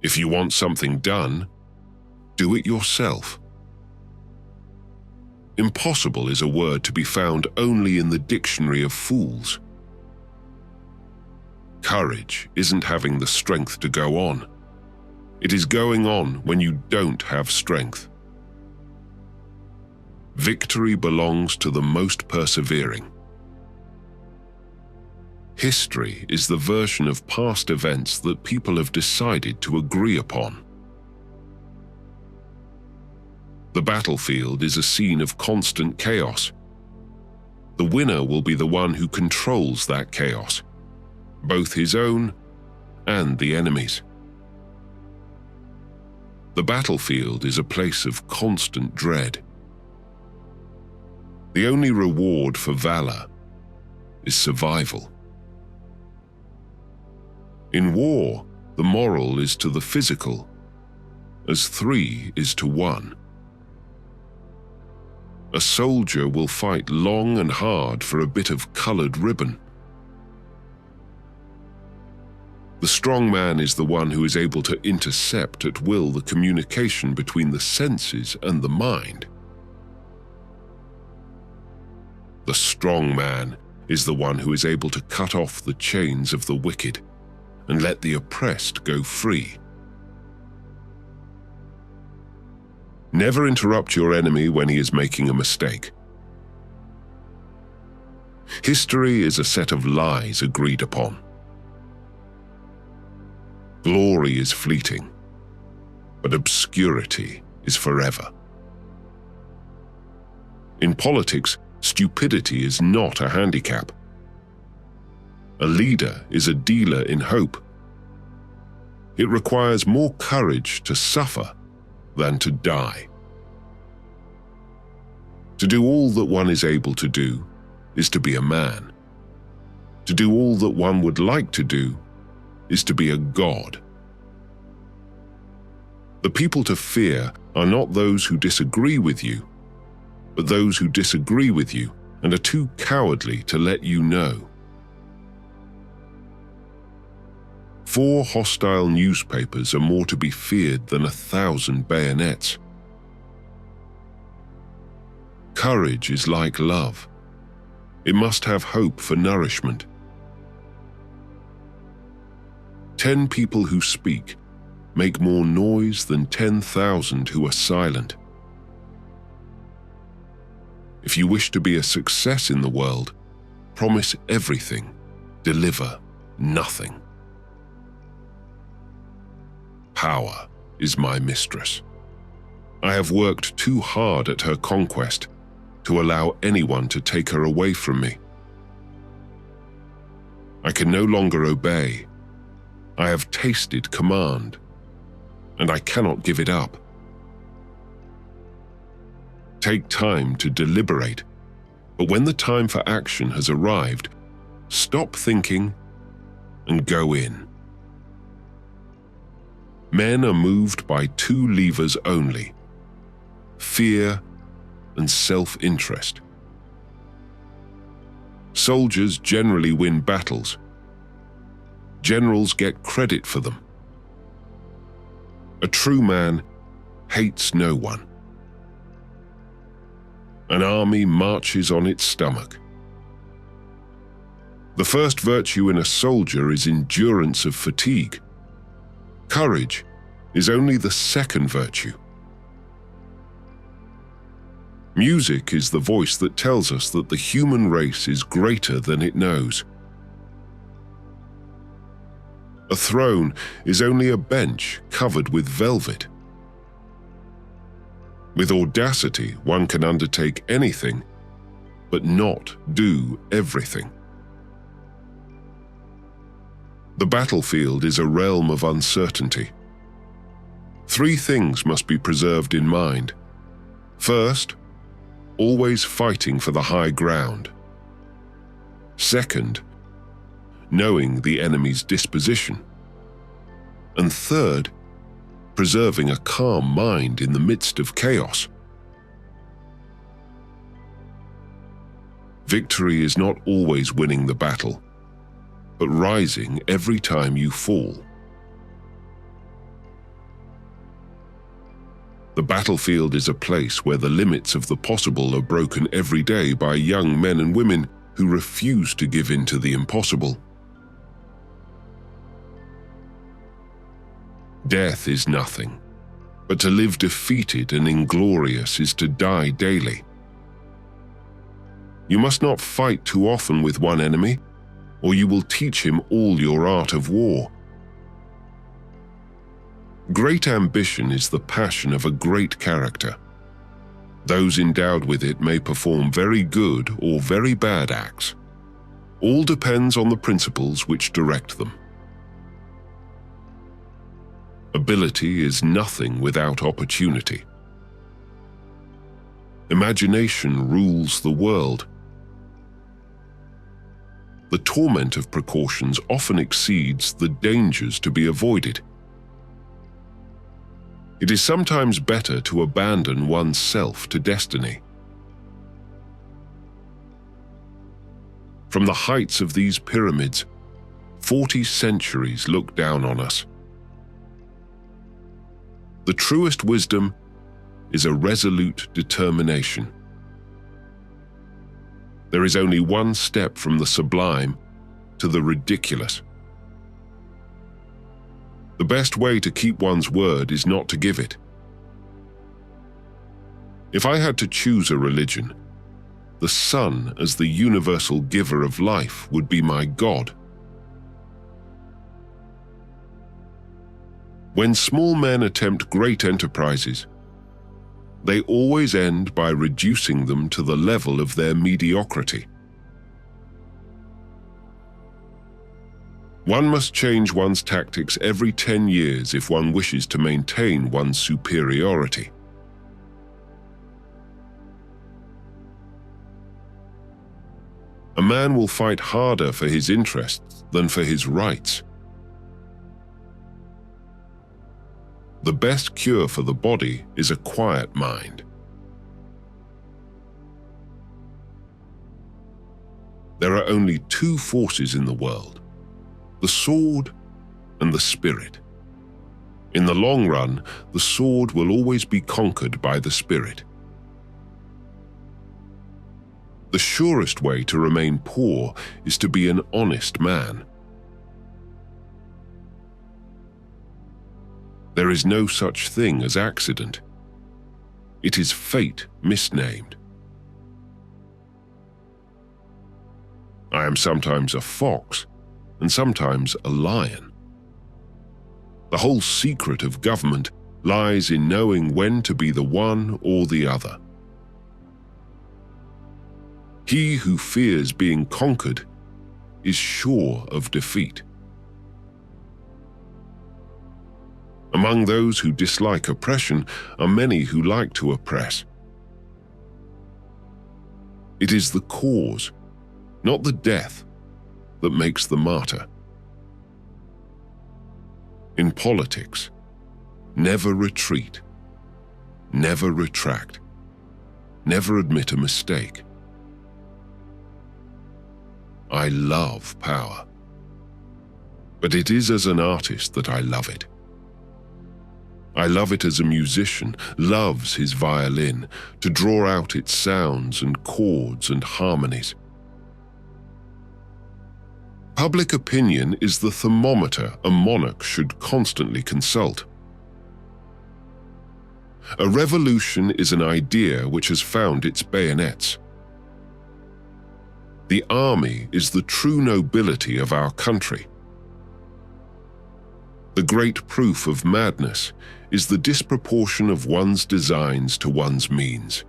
If you want something done, do it yourself. Impossible is a word to be found only in the dictionary of fools. Courage isn't having the strength to go on. It is going on when you don't have strength. Victory belongs to the most persevering. History is the version of past events that people have decided to agree upon. The battlefield is a scene of constant chaos. The winner will be the one who controls that chaos, both his own and the enemy's. The battlefield is a place of constant dread. The only reward for valor is survival. In war, the moral is to the physical, as 3 is to 1. A soldier will fight long and hard for a bit of colored ribbon. The strong man is the one who is able to intercept at will the communication between the senses and the mind. The strong man is the one who is able to cut off the chains of the wicked and let the oppressed go free. Never interrupt your enemy when he is making a mistake. History is a set of lies agreed upon. Glory is fleeting, but obscurity is forever. In politics, stupidity is not a handicap. A leader is a dealer in hope. It requires more courage to suffer than to die. To do all that one is able to do is to be a man. To do all that one would like to do is to be a god. The people to fear are not those who disagree with you, but those who disagree with you and are too cowardly to let you know. 4 hostile newspapers are more to be feared than 1,000 bayonets. Courage is like love. It must have hope for nourishment. 10 people who speak make more noise than 10,000 who are silent. If you wish to be a success in the world, promise everything, deliver nothing. Power is my mistress. I have worked too hard at her conquest to allow anyone to take her away from me. I can no longer obey. I have tasted command, and I cannot give it up. Take time to deliberate, but when the time for action has arrived, stop thinking and go in. Men are moved by 2 levers only: fear and self-interest. Soldiers generally win battles. Generals get credit for them. A true man hates no one. An army marches on its stomach. The first virtue in a soldier is endurance of fatigue. Courage is only the second virtue. Music is the voice that tells us that the human race is greater than it knows. A throne is only a bench covered with velvet. With audacity, one can undertake anything, but not do everything. The battlefield is a realm of uncertainty. 3 things must be preserved in mind. First, always fighting for the high ground. Second, knowing the enemy's disposition. And third, preserving a calm mind in the midst of chaos. Victory is not always winning the battle, but rising every time you fall. The battlefield is a place where the limits of the possible are broken every day by young men and women who refuse to give in to the impossible. Death is nothing, but to live defeated and inglorious is to die daily. You must not fight too often with one enemy, or you will teach him all your art of war. Great ambition is the passion of a great character. Those endowed with it may perform very good or very bad acts. All depends on the principles which direct them. Ability is nothing without opportunity. Imagination rules the world. The torment of precautions often exceeds the dangers to be avoided. It is sometimes better to abandon one's self to destiny. From the heights of these pyramids, 40 centuries look down on us. The truest wisdom is a resolute determination. There is only one step from the sublime to the ridiculous. The best way to keep one's word is not to give it. If I had to choose a religion, the sun as the universal giver of life would be my God. When small men attempt great enterprises, they always end by reducing them to the level of their mediocrity. One must change one's tactics every 10 years if one wishes to maintain one's superiority. A man will fight harder for his interests than for his rights. The best cure for the body is a quiet mind. There are only two forces in the world, the sword and the spirit. In the long run, the sword will always be conquered by the spirit. The surest way to remain poor is to be an honest man. There is no such thing as accident. It is fate misnamed. I am sometimes a fox and sometimes a lion. The whole secret of government lies in knowing when to be the one or the other. He who fears being conquered is sure of defeat. Among those who dislike oppression are many who like to oppress. It is the cause, not the death, that makes the martyr. In politics, never retreat, never retract, never admit a mistake. I love power, but it is as an artist that I love it. I love it as a musician loves his violin, to draw out its sounds and chords and harmonies. Public opinion is the thermometer a monarch should constantly consult. A revolution is an idea which has found its bayonets. The army is the true nobility of our country. The great proof of madness is the disproportion of one's designs to one's means.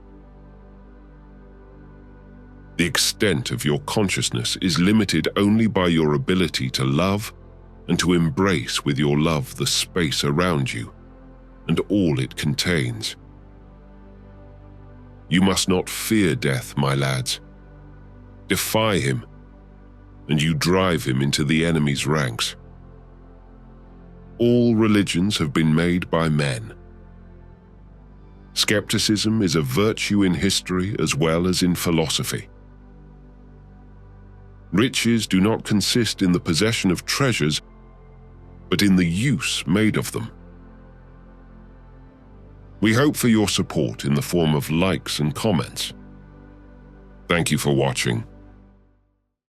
The extent of your consciousness is limited only by your ability to love and to embrace with your love the space around you and all it contains. You must not fear death, my lads. Defy him, and you drive him into the enemy's ranks. All religions have been made by men. Skepticism is a virtue in history as well as in philosophy. Riches do not consist in the possession of treasures, but in the use made of them. We hope for your support in the form of likes and comments. Thank you for watching.